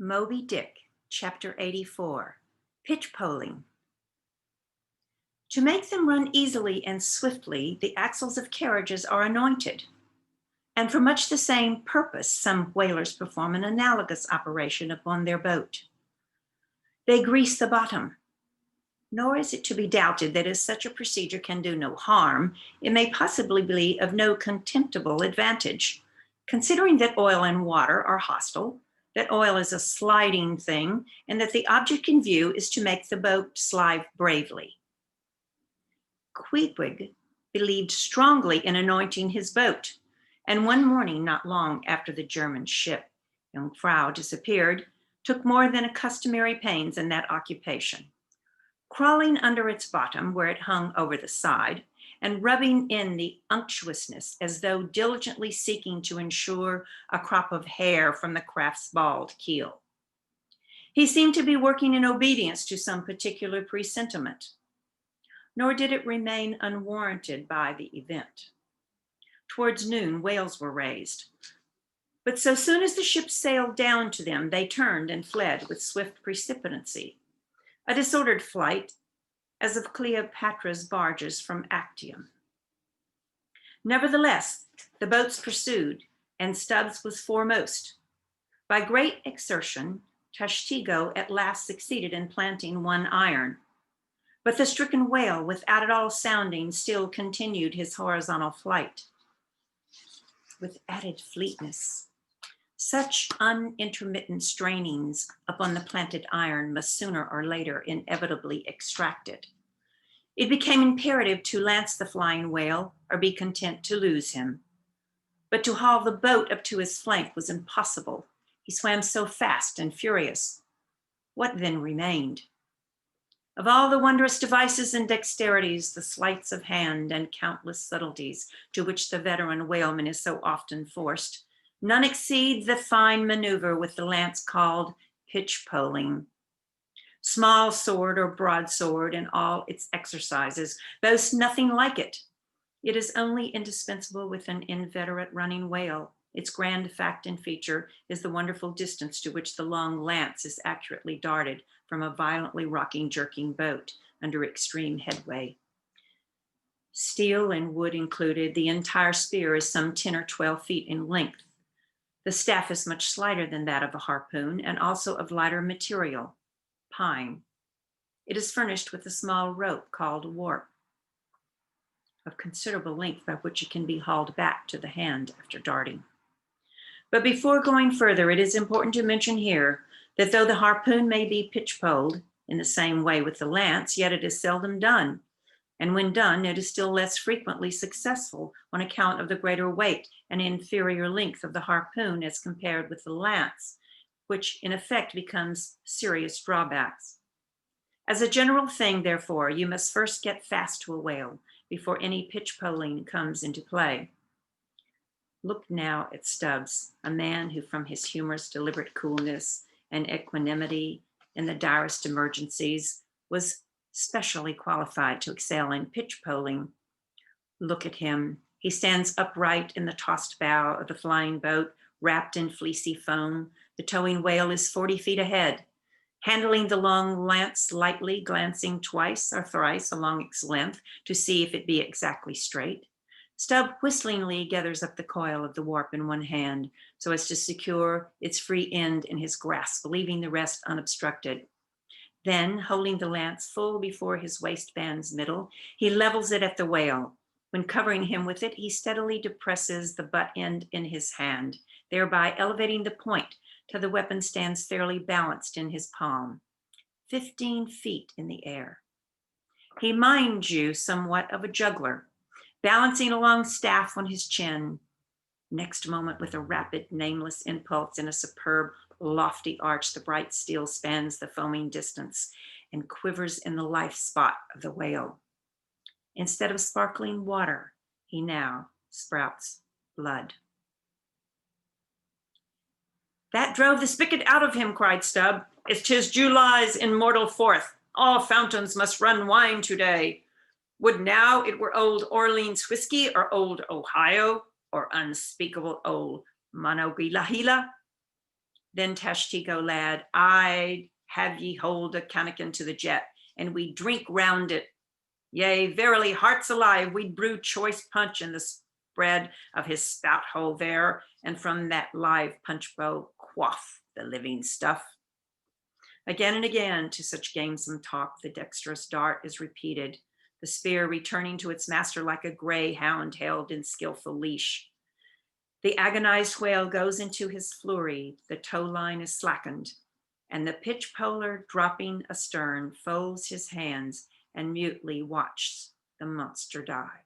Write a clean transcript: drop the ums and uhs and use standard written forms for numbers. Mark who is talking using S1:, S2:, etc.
S1: Moby Dick, Chapter 84, Pitchpoling. To make them run easily and swiftly, the axles of carriages are anointed. And for much the same purpose, some whalers perform an analogous operation upon their boat. They grease the bottom. Nor is it to be doubted that as such a procedure can do no harm, it may possibly be of no contemptible advantage, considering that oil and water are hostile, that oil is a sliding thing, and that the object in view is to make the boat slide bravely. Queequeg believed strongly in anointing his boat, and one morning, not long after the German ship Jungfrau disappeared, took more than customary pains in that occupation. Crawling under its bottom where it hung over the side, and rubbing in the unctuousness as though diligently seeking to ensure a crop of hair from the craft's bald keel. He seemed to be working in obedience to some particular presentiment, nor did it remain unwarranted by the event. Towards noon, whales were raised, but so soon as the ship sailed down to them, they turned and fled with swift precipitancy, a disordered flight, as of Cleopatra's barges from Actium. Nevertheless, the boats pursued, and Stubbs was foremost. By great exertion, Tashtego at last succeeded in planting one iron, but the stricken whale, without at all sounding, still continued his horizontal flight. With added fleetness, such unintermittent strainings upon the planted iron must sooner or later inevitably extract it. It became imperative to lance the flying whale or be content to lose him. But to haul the boat up to his flank was impossible. He swam so fast and furious. What then remained? Of all the wondrous devices and dexterities, the sleights of hand and countless subtleties to which the veteran whaleman is so often forced, none exceed the fine maneuver with the lance called pitchpoling. Small sword or broadsword in all its exercises boasts nothing like it. It is only indispensable with an inveterate running whale. Its grand fact and feature is the wonderful distance to which the long lance is accurately darted from a violently rocking, jerking boat under extreme headway. Steel and wood included, the entire spear is some 10 or 12 feet in length. The staff is much slighter than that of a harpoon and also of lighter material, pine. It is furnished with a small rope called warp, of considerable length by which it can be hauled back to the hand after darting. But before going further, it is important to mention here that though the harpoon may be pitchpoled in the same way with the lance, yet it is seldom done. And when done, it is still less frequently successful on account of the greater weight and inferior length of the harpoon as compared with the lance, which in effect becomes serious drawbacks. As a general thing, therefore, you must first get fast to a whale before any pitchpoling comes into play. Look now at Stubbs, a man who from his humorous deliberate coolness and equanimity in the direst emergencies was specially qualified to excel in pitchpoling. Look at him. He stands upright in the tossed bow of the flying boat, wrapped in fleecy foam. The towing whale is 40 feet ahead, handling the long lance lightly, glancing twice or thrice along its length to see if it be exactly straight. Stubb whistlingly gathers up the coil of the warp in one hand so as to secure its free end in his grasp, leaving the rest unobstructed. Then, holding the lance full before his waistband's middle, he levels it at the whale. When covering him with it, he steadily depresses the butt end in his hand, thereby elevating the point till the weapon stands fairly balanced in his palm, 15 feet in the air. He minds you somewhat of a juggler, balancing a long staff on his chin. Next moment, with a rapid, nameless impulse in a superb, lofty arch, the bright steel spans the foaming distance and quivers in the life spot of the whale. Instead of sparkling water, he now sprouts blood. That drove the spigot out of him, cried Stubb. It's 'tis July's immortal 4th. All fountains must run wine today. Would now it were old Orleans whiskey or old Ohio or unspeakable old Monongahela. Then Tashtego lad, I'd have ye hold a cannikin to the jet, and we drink round it. Yea, verily, hearts alive, we'd brew choice punch in the spread of his spout hole there, and from that live punch bowl quaff the living stuff. Again and again, to such gamesome talk, the dexterous dart is repeated, the spear returning to its master like a greyhound held in skillful leash. The agonized whale goes into his flurry, the tow line is slackened, and the pitchpoler, dropping astern, folds his hands and mutely watches the monster die.